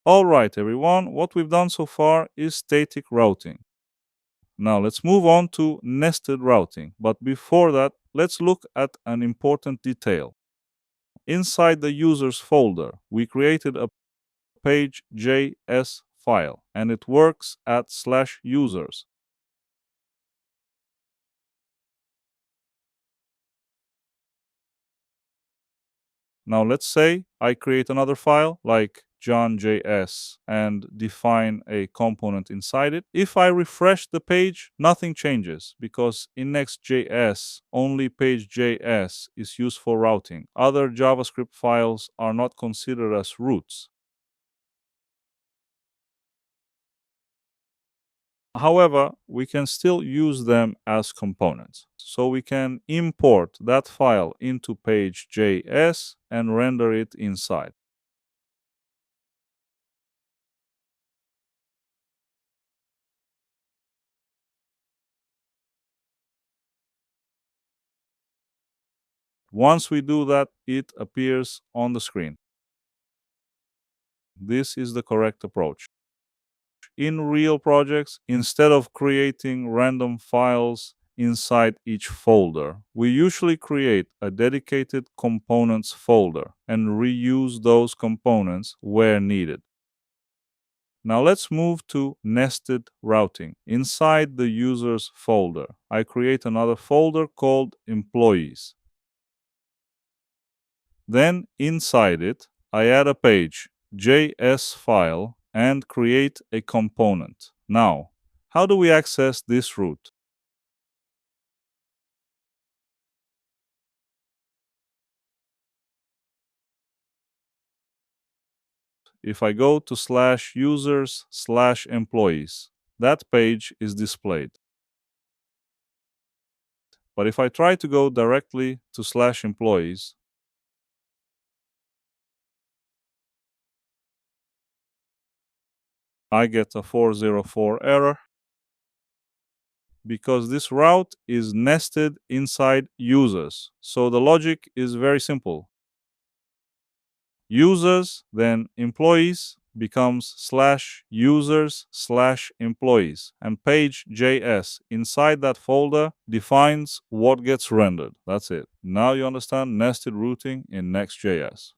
All right, everyone, what we've done so far is static routing. Now let's move on to nested routing. But before that, let's look at an important detail. Inside the users folder, we created a page.js file, and it works at /users. Now let's say I create another file like John.js and define a component inside it. If I refresh the page, nothing changes because in Next.js, only page.js is used for routing. Other JavaScript files are not considered as routes. However, we can still use them as components. So we can import that file into page.js and render it inside. Once we do that, it appears on the screen. This is the correct approach. In real projects, instead of creating random files inside each folder, we usually create a dedicated components folder and reuse those components where needed. Now let's move to nested routing. Inside the users folder, I create another folder called employees. Then inside it, I add a page.js file and create a component. Now, how do we access this route? If I go to /users/employees, that page is displayed. But if I try to go directly to /employees, I get a 404 error because this route is nested inside users. So the logic is very simple. Users, then employees becomes /users/employees, and page.js inside that folder defines what gets rendered. That's it. Now you understand nested routing in Next.js.